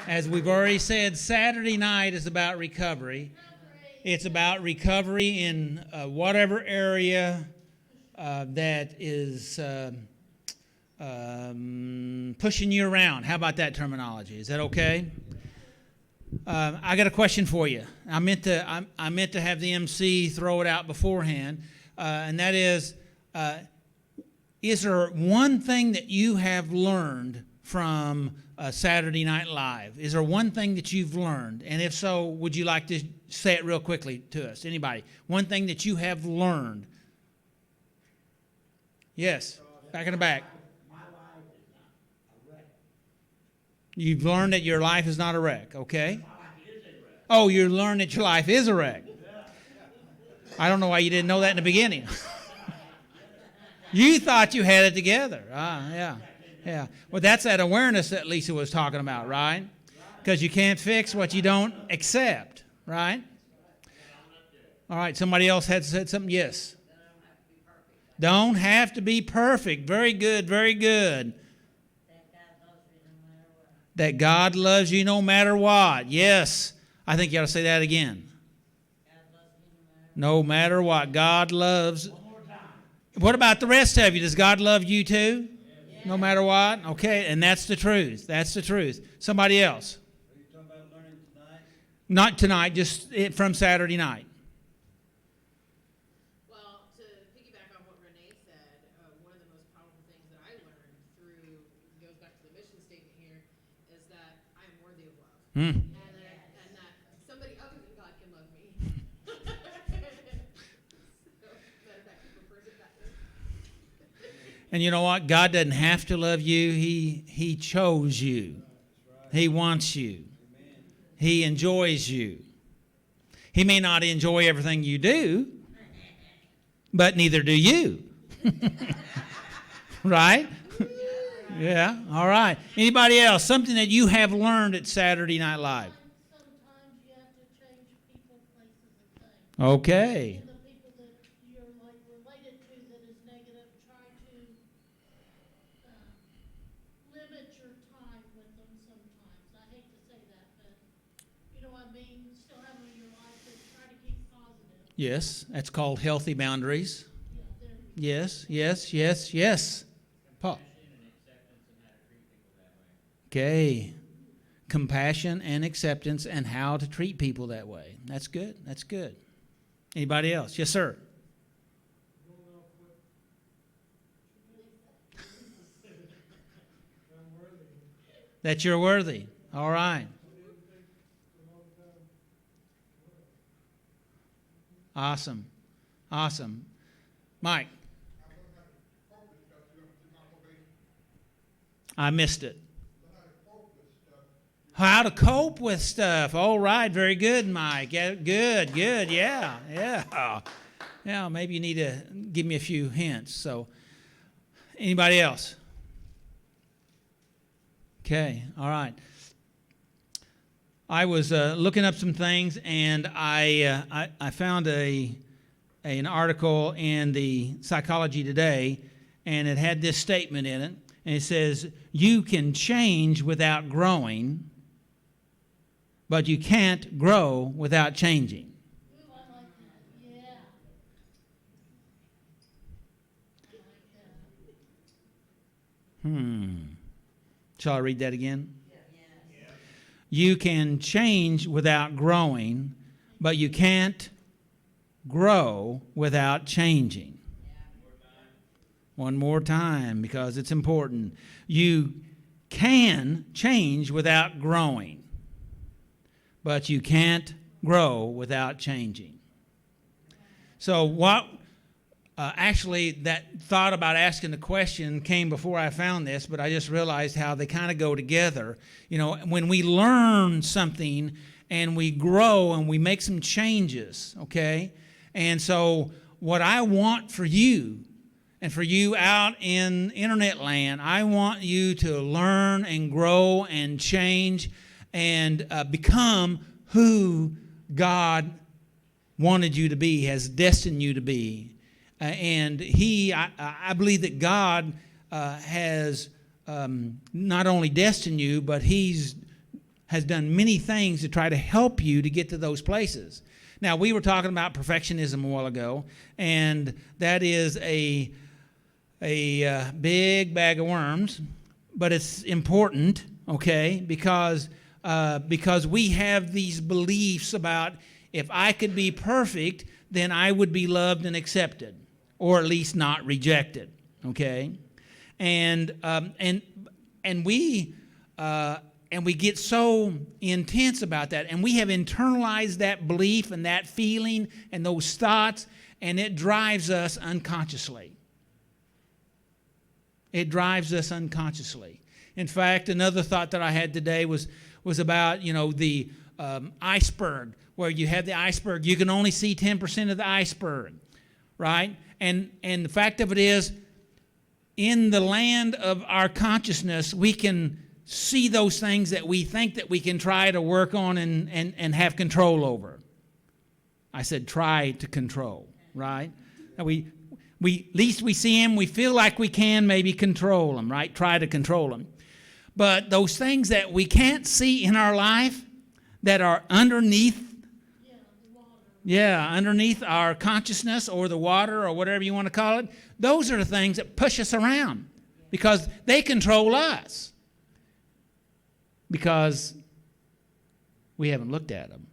As we've already said, Saturday night is about recovery. It's about recovery in whatever area that is pushing you around. How about that terminology? Is that okay? I got a question for you. I meant to have the MC throw it out beforehand, and that is there one thing that you have learned from Saturday Night Live? Is there one thing that you've learned? And if so, would you like to say it real quickly to us? Anybody? One thing that you have learned? Yes, back in the back. You've learned that your life is not a wreck, okay? Oh, you learned that your life is a wreck. I don't know why you didn't know that in the beginning. You thought you had it together. Yeah. Well, that's that awareness that Lisa was talking about, right? Because you can't fix what you don't accept, right? All right, somebody else had said something? Yes. Don't have to be perfect. Very good, very good. That God loves you no matter what. Yes. I think you ought to say that again. No matter what. God loves. What about the rest of you? Does God love you too? No matter what? Okay, and that's the truth. That's the truth. Somebody else. Are you talking about learning tonight? Not tonight, just from Saturday night. Well, to piggyback on what Renee said, one of the most powerful things that I learned through, goes back to the mission statement here, is that I am worthy of love. And that somebody other than God can love me. So, matter of fact, people person that way. And you know what? God doesn't have to love you. He chose you. He wants you. He enjoys you. He may not enjoy everything you do, but neither do you. Right? Yeah. All right. Anybody else? Something that you have learned at Saturday Night Live. Sometimes you have to change people, places, and things. Okay. And the people that you're like related to that is negative, try to limit your time with them sometimes. I hate to say that, but you know what I mean? Still have them in your life, but try to keep positive. Yes, that's called healthy boundaries. Yeah, Yes. Paul. Okay. Compassion and acceptance and how to treat people that way. That's good. That's good. Anybody else? Yes, sir. That you're worthy. All right. Awesome. Mike. I missed it. How to cope with stuff. All right, very good, Mike. Yeah, good, yeah. Yeah, maybe you need to give me a few hints. So, anybody else? Okay, all right. I was looking up some things, and I found an article in the Psychology Today, and it had this statement in it, and it says, "You can change without growing, but you can't grow without changing." Ooh, I like that. Yeah. I like that. Shall I read that again? You can change without growing, but you can't grow without changing. One more time, because it's important. You can change without growing, but you can't grow without changing. So actually, that thought about asking the question came before I found this, but I just realized how they kind of go together. You know, when we learn something and we grow and we make some changes, okay? And so what I want for you and for you out in internet land, I want you to learn and grow and change and become who God wanted you to be, has destined you to be. And I believe that God has not only destined you, but He's has done many things to try to help you to get to those places. Now, we were talking about perfectionism a while ago, and that is a big bag of worms, but it's important, okay, because we have these beliefs about if I could be perfect, then I would be loved and accepted, or at least not rejected, okay? And we get so intense about that, and we have internalized that belief and that feeling and those thoughts, and it drives us unconsciously. It drives us unconsciously. In fact, another thought that I had today was about, the iceberg, where you have the iceberg. You can only see 10% of the iceberg, right? And the fact of it is, in the land of our consciousness, we can see those things that we think that we can try to work on and have control over. I said try to control, right? Now at least we see them, we feel like we can maybe control them, right? Try to control them. But those things that we can't see in our life that are underneath, underneath our consciousness or the water or whatever you want to call it, those are the things that push us around because they control us because we haven't looked at them.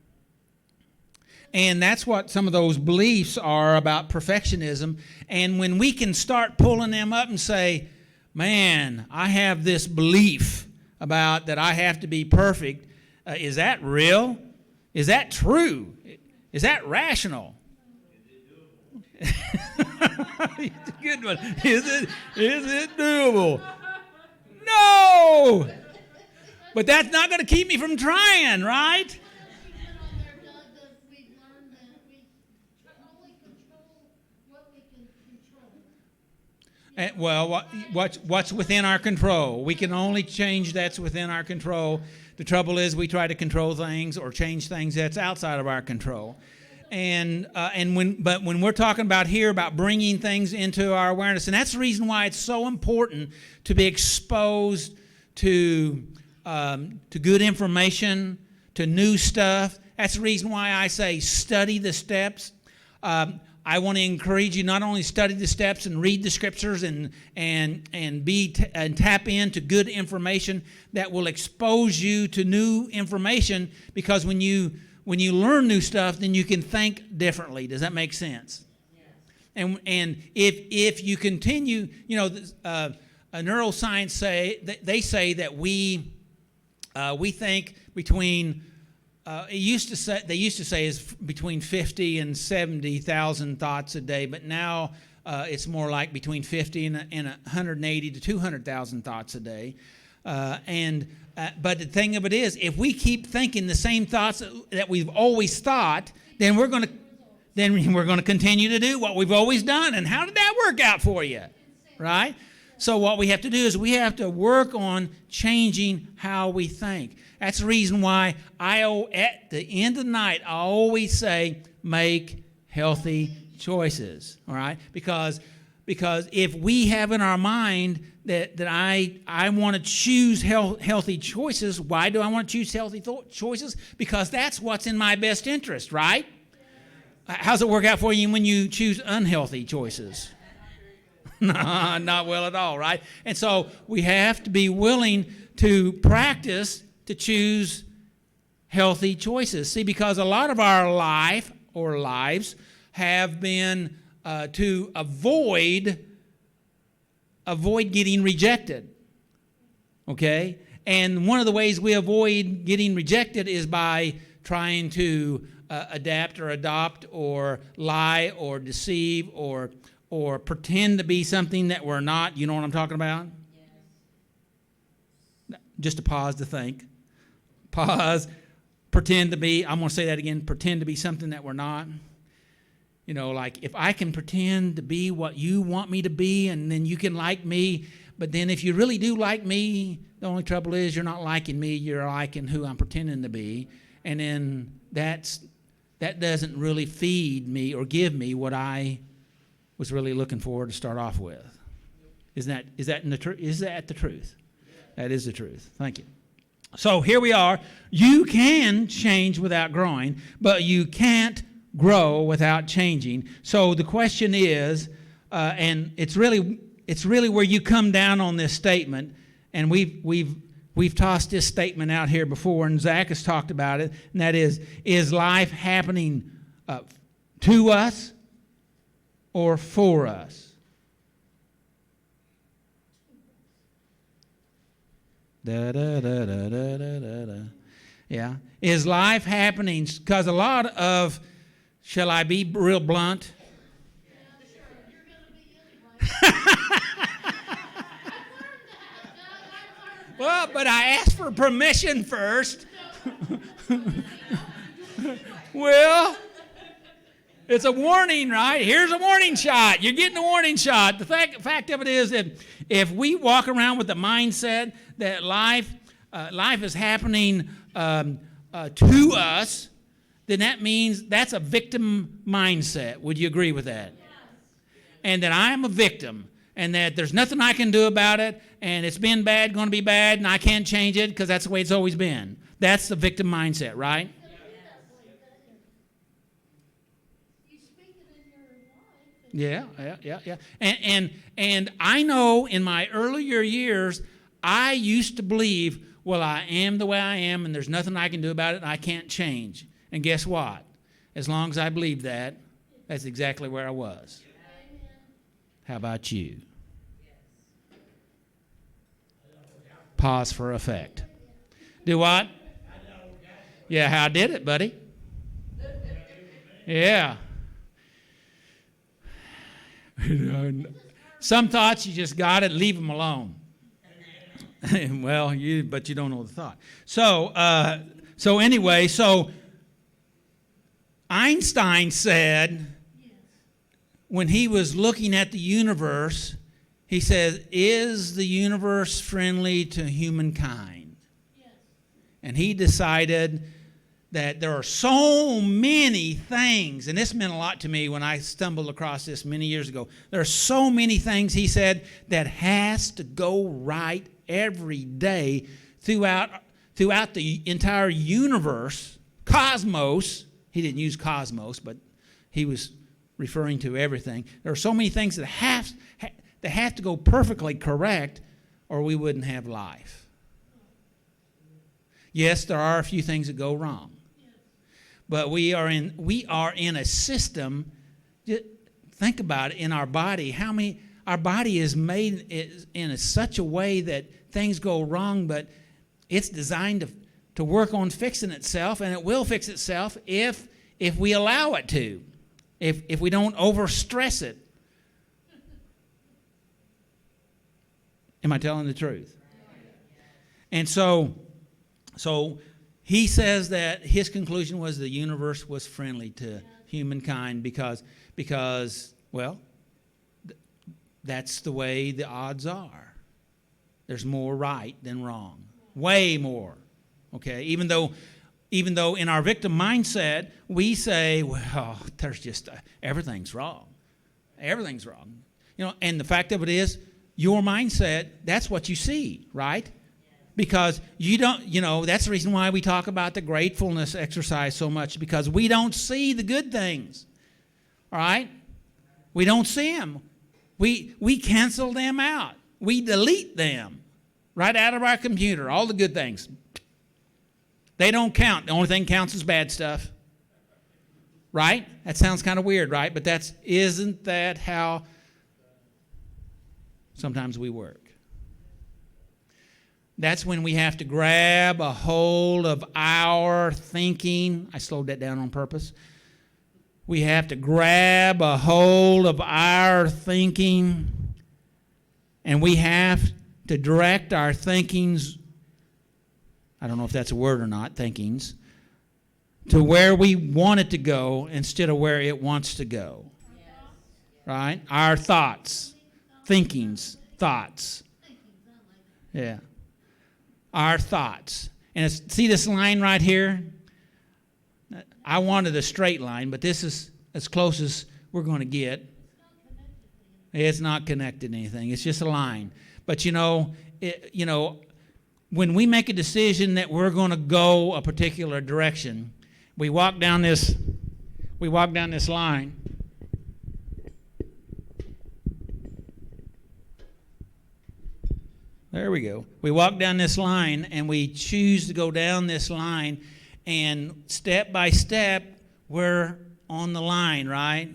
And that's what some of those beliefs are about perfectionism. And when we can start pulling them up and say, man, I have this belief about that I have to be perfect. Is that real? Is that true? Is that rational? It's a good one. Is it doable? No! But that's not going to keep me from trying, right? Well, what's within our control? We can only change that's within our control. The trouble is we try to control things or change things that's outside of our control. But when we're talking about here about bringing things into our awareness, and that's the reason why it's so important to be exposed to good information, to new stuff. That's the reason why I say study the steps. I want to encourage you not only study the steps and read the scriptures and tap into good information that will expose you to new information, because when you learn new stuff, then you can think differently. Does that make sense? Yes. And if you continue, neuroscience they say that we think between they used to say is between 50 and 70,000 thoughts a day, but now it's more like between 50 and 180 to 200,000 thoughts a day. But the thing of it is, if we keep thinking the same thoughts that we've always thought, then we're going to continue to do what we've always done. And how did that work out for you? Right? So what we have to do is we have to work on changing how we think. That's the reason why at the end of the night, I always say, make healthy choices, all right? Because if we have in our mind that I want to choose healthy choices, why do I want to choose healthy choices? Because that's what's in my best interest, right? How's it work out for you when you choose unhealthy choices? Not well at all, right? And so we have to be willing to practice to choose healthy choices. See, because a lot of our lives have been to avoid getting rejected. Okay? And one of the ways we avoid getting rejected is by trying to adapt or adopt or lie or deceive or pretend to be something that we're not. You know what I'm talking about? Yes. Just a pause to think. Pause. Pretend to be, I'm going to say that again, pretend to be something that we're not. Like if I can pretend to be what you want me to be, and then you can like me, but then if you really do like me, the only trouble is you're not liking me, you're liking who I'm pretending to be. And then that doesn't really feed me or give me what I was really looking for to start off with. Is that the truth? That is the truth. Thank you. So here we are. You can change without growing, but you can't grow without changing. So the question is, and it's really where you come down on this statement. And we've tossed this statement out here before, and Zach has talked about it. And that is life happening to us or for us? Da, da, da, da, da, da, da, da. Yeah. Is life happening? Because a lot of, shall I be real blunt? Yeah, sure, you're gonna be anyway. Well, but I asked for permission first. Well, it's a warning, right? Here's a warning shot. You're getting a warning shot. The fact of it is that if we walk around with the mindset that life is happening to us, then that means that's a victim mindset. Would you agree with that? Yes. And that I am a victim, and that there's nothing I can do about it, and it's been bad, going to be bad, and I can't change it because that's the way it's always been. That's the victim mindset, right? Yeah. And I know in my earlier years, I used to believe, well, I am the way I am, and there's nothing I can do about it, and I can't change. And guess what? As long as I believed that, that's exactly where I was. How about you? Pause for effect. Do what? Yeah, how did it, buddy? Yeah. Some thoughts you just got it, leave them alone. Well, but you don't know the thought. So anyway, Einstein said, when he was looking at the universe, he says, is the universe friendly to humankind? Yes. And he decided that there are so many things, and this meant a lot to me when I stumbled across this many years ago. There are so many things, he said, that has to go right every day throughout the entire universe, cosmos. He didn't use cosmos, but he was referring to everything. There are so many things that have to go perfectly correct, or we wouldn't have life. Yes, there are a few things that go wrong. But we are in a system. Think about it. In our body, our body is made in such a way that things go wrong, but it's designed to work on fixing itself, and it will fix itself if we allow it to, if we don't overstress it. Am I telling the truth? And so he says that his conclusion was the universe was friendly to humankind because well, that's the way the odds are. There's more right than wrong. Way more. Okay? Even though in our victim mindset, we say, well, there's just everything's wrong. Everything's wrong. And the fact of it is, your mindset, that's what you see, right? Because you don't, that's the reason why we talk about the gratefulness exercise so much, because we don't see the good things. All right? We don't see them. We cancel them out. We delete them right out of our computer, all the good things. They don't count. The only thing counts is bad stuff. Right? That sounds kind of weird, right? But isn't that how sometimes we work? That's when we have to grab a hold of our thinking. I slowed that down on purpose. We have to grab a hold of our thinking, and we have to direct our thinkings, I don't know if that's a word or not, thinkings, to where we want it to go instead of where it wants to go. Yes. Right? Our thoughts, thinkings, thoughts. Yeah. Our thoughts. And see this line right here? I wanted a straight line, but this is as close as we're going to get. It's not connected to anything. It's just a line. But when we make a decision that we're going to go a particular direction, we walk down this line. There we go. We walk down this line and we choose to go down this line, and step by step we're on the line, right?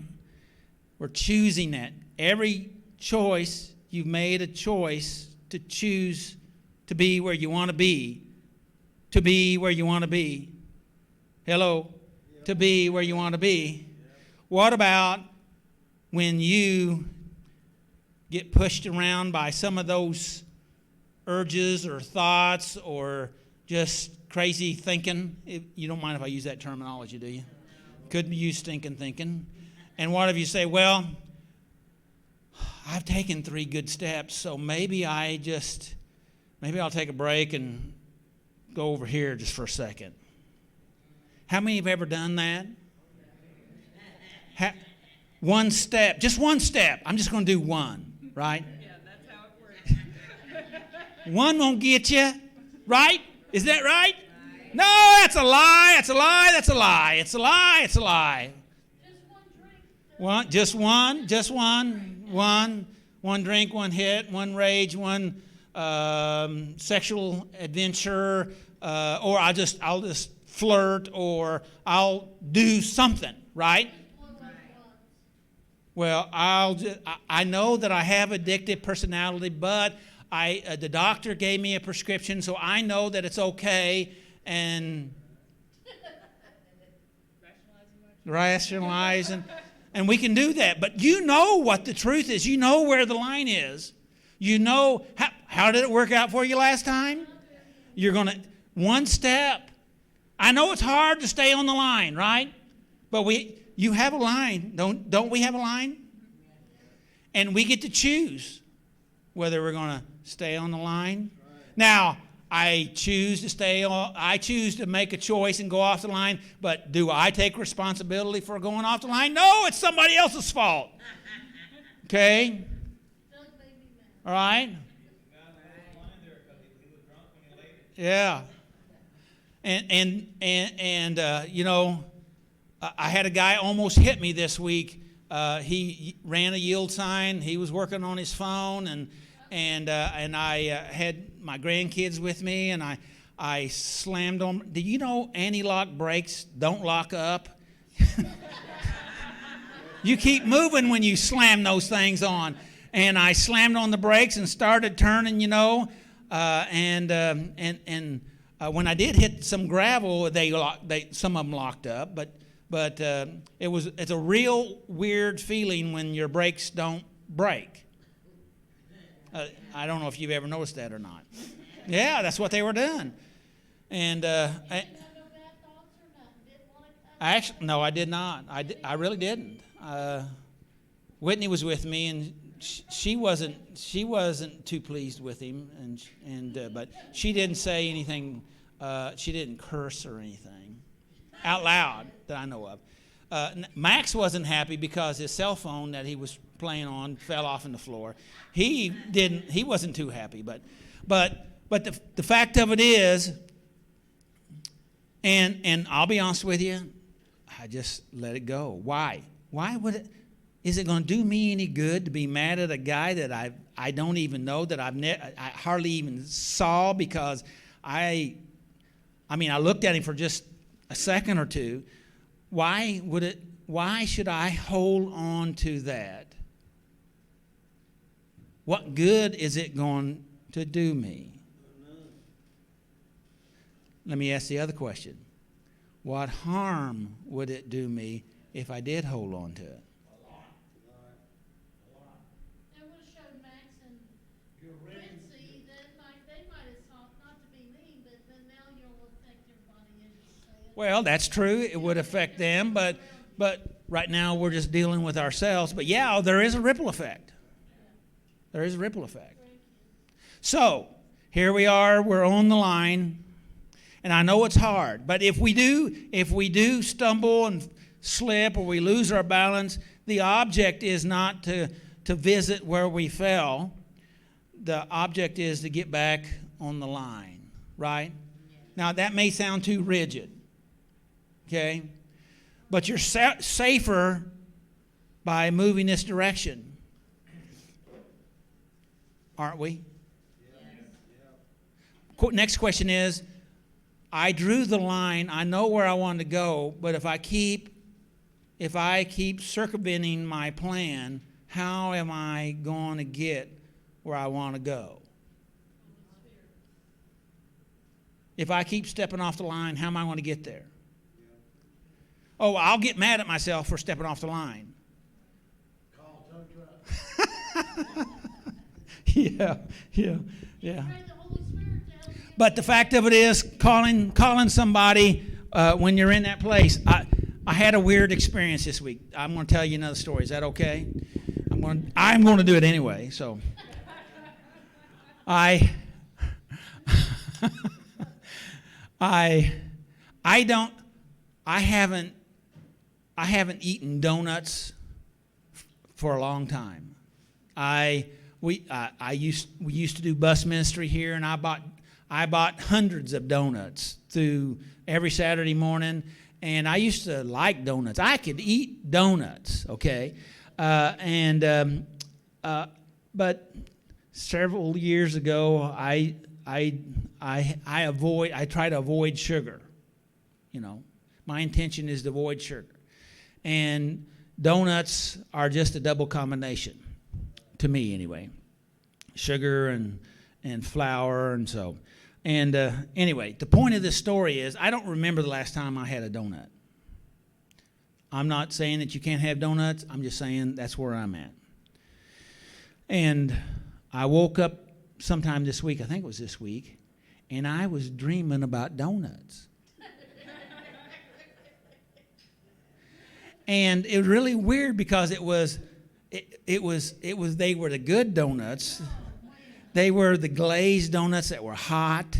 We're choosing that. Every choice, you've made a choice to choose to be where you want to be. To be where you want to be. Hello? Yep. To be where you want to be. Yep. What about when you get pushed around by some of those urges or thoughts or just crazy thinking? You don't mind if I use that terminology, do you? Could use stinking thinking. And what if you say, well, I've taken 3 good steps, so maybe I'll take a break and go over here just for a second. How many have ever done that? One step, just one step. I'm just going to do one, right? Yeah, that's how it works. One won't get you, right? Is that right? No, that's a lie. That's a lie. That's a lie. It's a lie. It's a lie. Just one drink, one hit, one rage, one sexual adventure, or I'll just flirt, or I'll do something, right? Well, I know that I have addictive personality, but the doctor gave me a prescription, so I know that it's okay, and rationalizing. And we can do that. But you know what the truth is. You know where the line is. You know, how did it work out for you last time? You're going to, one step. I know it's hard to stay on the line, right? But you have a line. Don't we have a line? And we get to choose whether we're going to stay on the line. Now, I choose to make a choice and go off the line, but do I take responsibility for going off the line? No, it's somebody else's fault. Okay? All right? Yeah. And you know, I had a guy almost hit me this week. He ran a yield sign. He was working on his phone, and I had my grandkids with me, and I slammed on. Do you know anti-lock brakes don't lock up? You keep moving when you slam those things on. And I slammed on the brakes and started turning, you know, and when I did hit some gravel, some of them locked up, but it's a real weird feeling when your brakes don't brake. I don't know if you've ever noticed that or not. Yeah, that's what they were doing. And actually, no, I did not. I really didn't. Whitney was with me, and she wasn't too pleased with him, but she didn't say anything. She didn't curse or anything out loud that I know of. Max wasn't happy because his cell phone that he was playing on fell off on the floor. He wasn't too happy, but the fact of it is, and I'll be honest with you, I just let it go. Why is it going to do me any good to be mad at a guy that I don't even know, that I hardly even saw, because I looked at him for just a second or two. Why should I hold on to that? What good is it going to do me? Let me ask the other question. What harm would it do me if I did hold on to it? It would have showed Max and Quincy that they might have thought, not to be mean, but then now you'll affect everybody, as you say. Well, that's true. It would affect them, but right now we're just dealing with ourselves. But yeah, there is a ripple effect. There is a ripple effect. So here we are. We're on the line, and I know it's hard. But if we do stumble and slip, or we lose our balance, the object is not to visit where we fell. The object is to get back on the line. right? Now, that may sound too rigid, okay? But you're safer by moving this direction, aren't we? Next question is, I drew the line, I know where I want to go, but if I keep circumventing my plan, how am I going to get where I want to go? If I keep stepping off the line, how am I going to get there? Oh, I'll get mad at myself for stepping off the line. Call tow truck. Yeah. Pray the Holy Spirit to help you. But the fact of it is, calling somebody when you're in that place. I had a weird experience this week. I'm going to tell you another story. Is that okay? I'm going to do it anyway. So, I haven't eaten donuts for a long time. We used to do bus ministry here, and I bought hundreds of donuts through every Saturday morning, and I used to like donuts. I could eat donuts, okay, but several years ago, I try to avoid sugar. You know, my intention is to avoid sugar, and donuts are just a double combination, to me anyway. Sugar and flour and so. And anyway, the point of this story is I don't remember the last time I had a donut. I'm not saying that you can't have donuts. I'm just saying that's where I'm at. And I woke up sometime this week, I think it was this week, and I was dreaming about donuts. And it was really weird because they were the good donuts. They were the glazed donuts that were hot.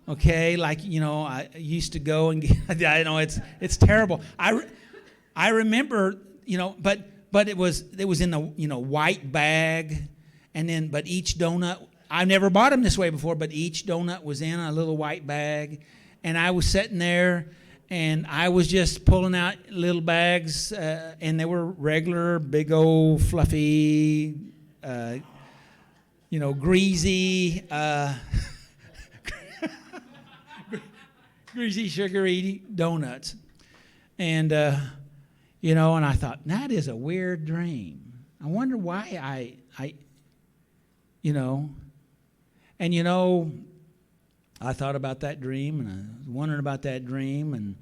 Okay, like, you know, I used to go and get, I know it's terrible. I remember, you know, but it was in the, you know, white bag, and then but each donut, I never bought them this way before, but each donut was in a little white bag, and I was sitting there. And I was just pulling out little bags, and they were regular, big old, fluffy, greasy, greasy, sugary donuts. And, and I thought, that is a weird dream. I wonder why I thought about that dream, and I was wondering about that dream, and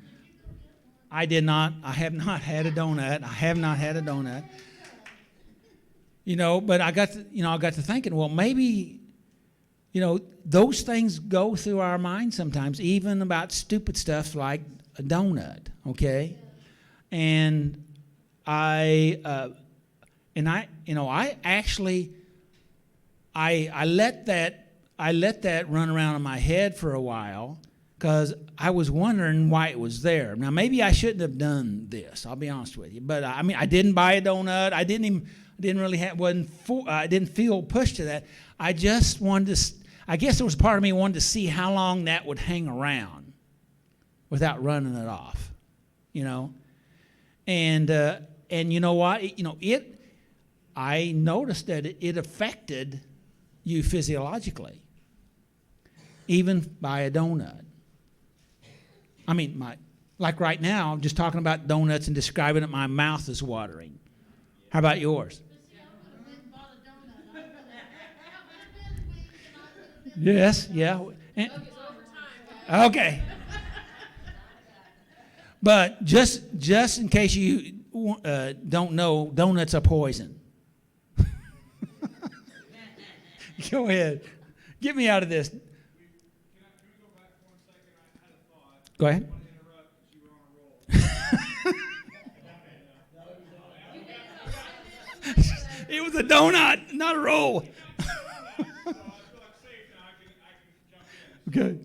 I have not had a donut. But I got to thinking, well, maybe, those things go through our minds sometimes, even about stupid stuff like a donut, okay? And I let that run around in my head for a while because I was wondering why it was there. Now, maybe I shouldn't have done this. I'll be honest with you. But I didn't buy a donut. I didn't feel pushed to that. I just wanted to. I guess there was part of me wanted to see how long that would hang around without running it off, And you know what? I noticed that it affected you physiologically. Even by a donut. Like right now, I'm just talking about donuts and describing it, my mouth is watering. How about yours? Yes, yeah. Okay. But just in case you don't know, donuts are poison. Go ahead. Get me out of this. Go ahead. It was a donut, not a roll. Okay.